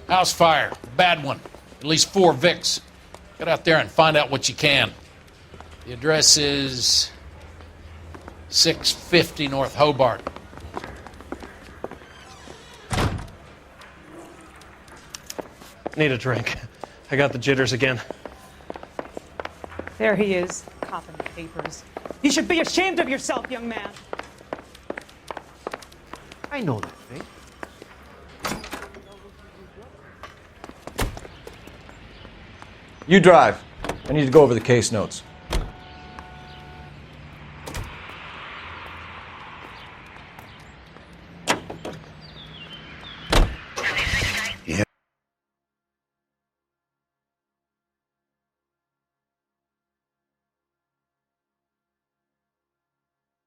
House fire. Bad one. At least 4 Vicks. Get out there and find out what you can. The address is 650 North Hobart. Need a drink. I got the jitters again. There he is, copping papers. You should be ashamed of yourself, young man. I know that thing. You drive. I need to go over the case notes. Yeah.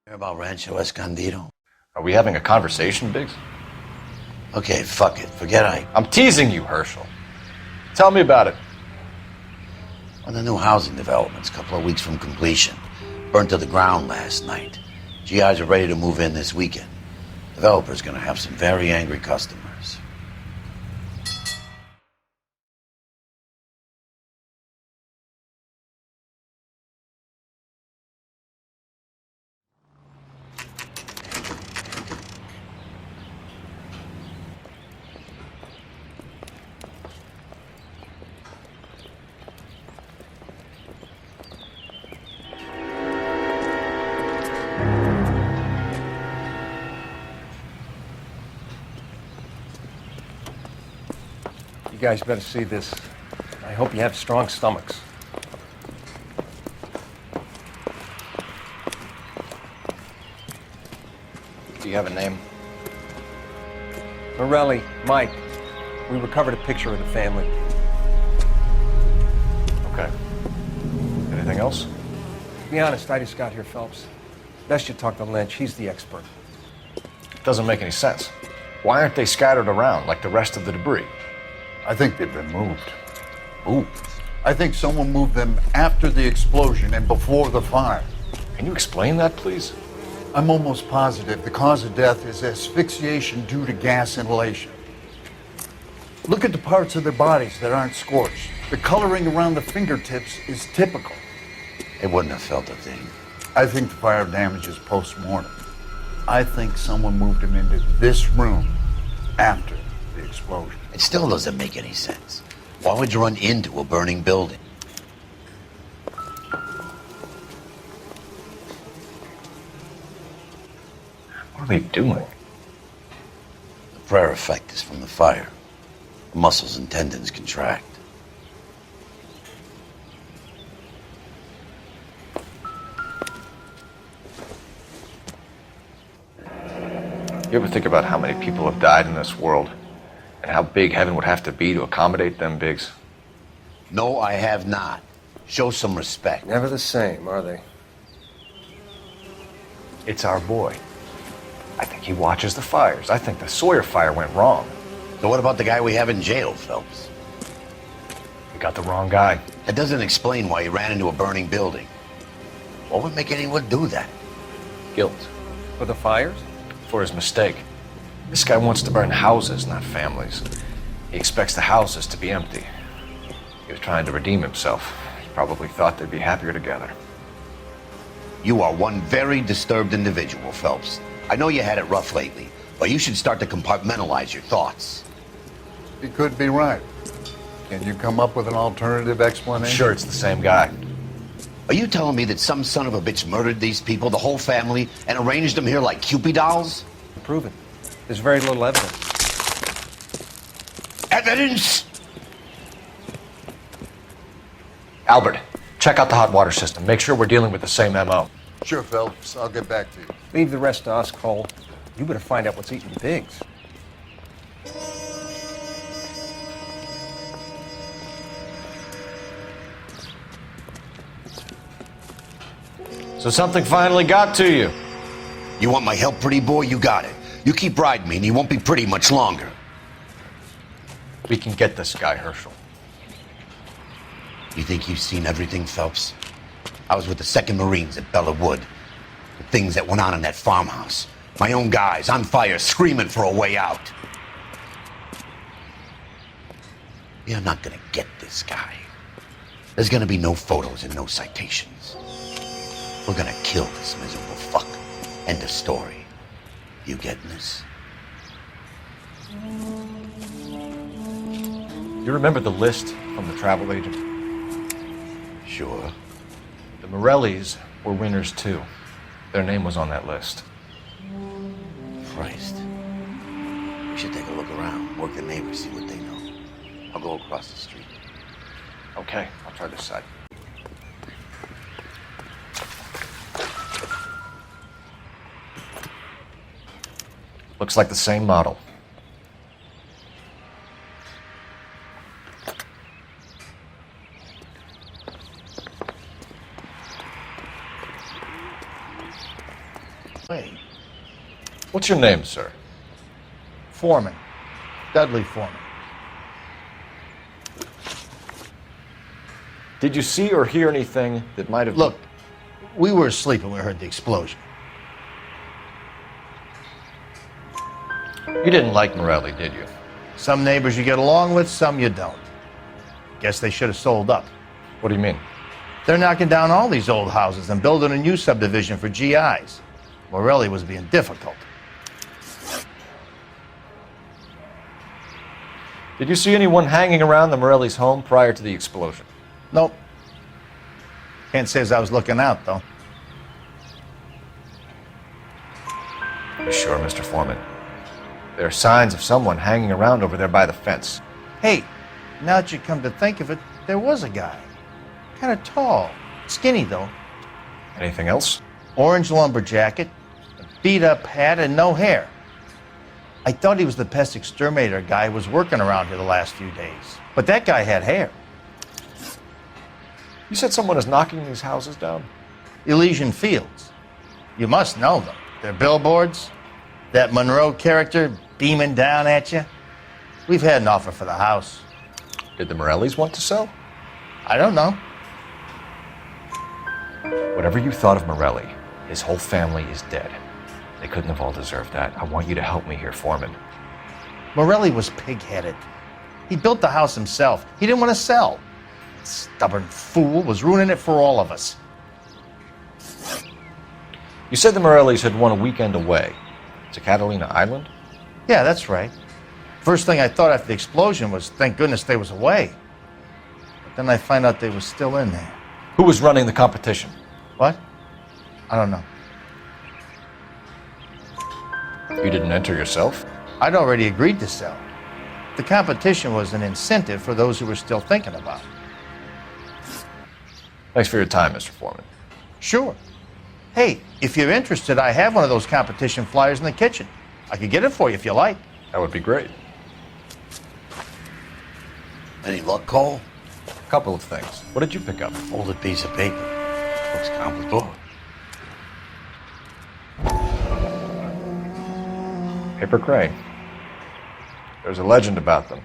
Hear about Rancho Escondido? Are we having a conversation, Biggs? Okay, fuck it. Forget Ike. I'm teasing you, Herschel. Tell me about it. On the new housing developments, a couple of weeks from completion. Burnt to the ground last night. GIs are ready to move in this weekend. Developer's gonna have some very angry customers. You guys better see this. I hope you have strong stomachs. Do you have a name? Morelli, Mike. We recovered a picture of the family. Okay. Anything else? To be honest, I just got here, Phelps. Best you talk to Lynch. He's the expert. Doesn't make any sense. Why aren't they scattered around like the rest of the debris? I think they've been moved. Ooh. I think someone moved them after the explosion and before the fire. Can you explain that, please? I'm almost positive the cause of death is asphyxiation due to gas inhalation. Look at the parts of their bodies that aren't scorched. The coloring around the fingertips is typical. They wouldn't have felt a thing. I think the fire damage is post-mortem. I think someone moved them into this room after the explosion. It still doesn't make any sense. Why would you run into a burning building? What are they doing? The prayer effect is from the fire. The muscles and tendons contract. You ever think about how many people have died in this world? And how big heaven would have to be to accommodate them, Biggs? No, I have not. Show some respect. Never the same, are they? It's our boy. I think he watches the fires. I think the Sawyer fire went wrong. So what about the guy we have in jail, Phelps? We got the wrong guy. That doesn't explain why he ran into a burning building. What would make anyone do that? Guilt. For the fires? For his mistake. This guy wants to burn houses, not families. He expects the houses to be empty. He was trying to redeem himself. He probably thought they'd be happier together. You are one very disturbed individual, Phelps. I know you had it rough lately, but you should start to compartmentalize your thoughts. He could be right. Can you come up with an alternative I'm explanation? sure it's the same guy. Are you telling me that some son of a bitch murdered these people, the whole family, and arranged them here like Cupid dolls? Prove it. There's very little evidence. Evidence? Albert, check out the hot water system. Make sure we're dealing with the same MO. Sure, Phelps. I'll get back to you. Leave the rest to us, Cole. You better find out what's eating Biggs. So something finally got to you. You want my help, pretty boy? You got it. You keep riding me and you won't be pretty much longer. We can get this guy, Herschel. You think you've seen everything, Phelps? I was with the 2nd Marines at Bella Wood. The things that went on in that farmhouse. My own guys on fire, screaming for a way out. You're not gonna get this guy. There's gonna be no photos and no citations. We're gonna kill this miserable fuck. End of story. You getting this? You remember the list from the travel agent? Sure. The Morellis were winners too. Their name was on that list. Christ. We should take a look around, work the neighbors, see what they know. I'll go across the street. Okay, I'll try this side. Looks like the same model. Wait. What's your name, sir? Foreman. Dudley Foreman. Did you see or hear anything that might have... Look, we were asleep when we heard the explosion. You didn't like Morelli, did you? Some neighbors you get along with, some you don't. Guess they should have sold up. What do you mean? They're knocking down all these old houses and building a new subdivision for GIs. Morelli was being difficult. Did you see anyone hanging around the Morellis' home prior to the explosion? Nope. Can't say as I was looking out, though. You sure, Mr. Foreman? There are signs of someone hanging around over there by the fence. Hey, now that you come to think of it, there was a guy. Kind of tall. Skinny, though. Anything else? Orange lumber jacket, a beat-up hat, and no hair. I thought he was the pest exterminator guy who was working around here the last few days. But that guy had hair. You said someone is knocking these houses down? Elysian Fields. You must know them. Their billboards, that Monroe character beaming down at you. We've had an offer for the house. Did the Morellis want to sell? I don't know. Whatever you thought of Morelli, his whole family is dead. They couldn't have all deserved that. I want you to help me here, Foreman. Morelli was pig-headed. He built the house himself. He didn't want to sell. Stubborn fool was ruining it for all of us. You said the Morellis had won a weekend away to Catalina Island? Yeah, that's right. First thing I thought after the explosion was, thank goodness they was away. But then I find out they was still in there. Who was running the competition? What? I don't know. You didn't enter yourself? I'd already agreed to sell. The competition was an incentive for those who were still thinking about it. Thanks for your time, Mr. Foreman. Sure. Hey, if you're interested, I have one of those competition flyers in the kitchen. I could get it for you if you like. That would be great. Any luck, Cole? A couple of things. What did you pick up? Folded piece of paper. Looks complicated. Paper crane. There's a legend about them.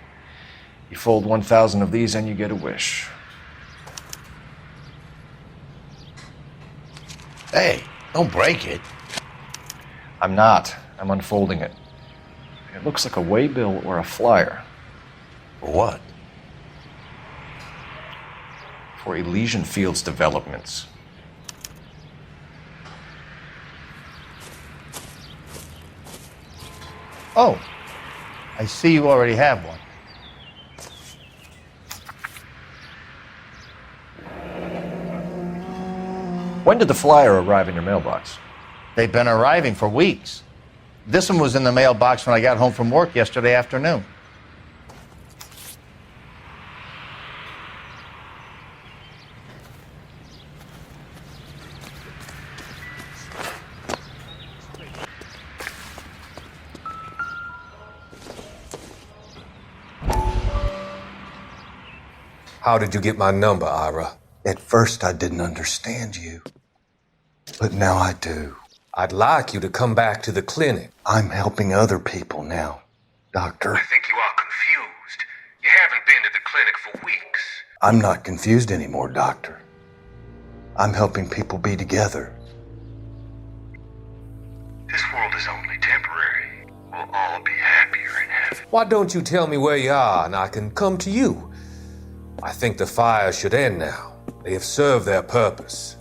You fold 1,000 of these and you get a wish. Hey, don't break it. I'm not. I'm unfolding it. It looks like a waybill or a flyer. For what? For Elysian Fields developments. Oh, I see you already have one. When did the flyer arrive in your mailbox? They've been arriving for weeks. This one was in the mailbox when I got home from work yesterday afternoon. How did you get my number, Ira? At first, I didn't understand you. But now I do. I'd like you to come back to the clinic. I'm helping other people now, Doctor. I think you are confused. You haven't been to the clinic for weeks. I'm not confused anymore, Doctor. I'm helping people be together. This world is only temporary. We'll all be happier in heaven. Why don't you tell me where you are and I can come to you? I think the fires should end now. They have served their purpose.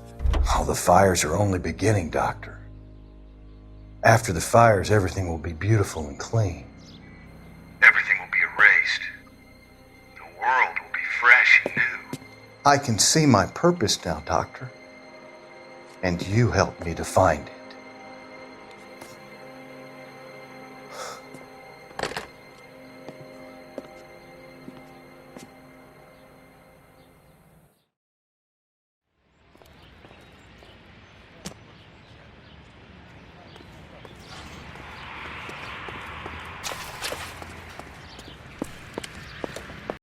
Oh, the fires are only beginning, Doctor. After the fires, everything will be beautiful and clean. Everything will be erased. The world will be fresh and new. I can see my purpose now, Doctor. And you helped me to find it.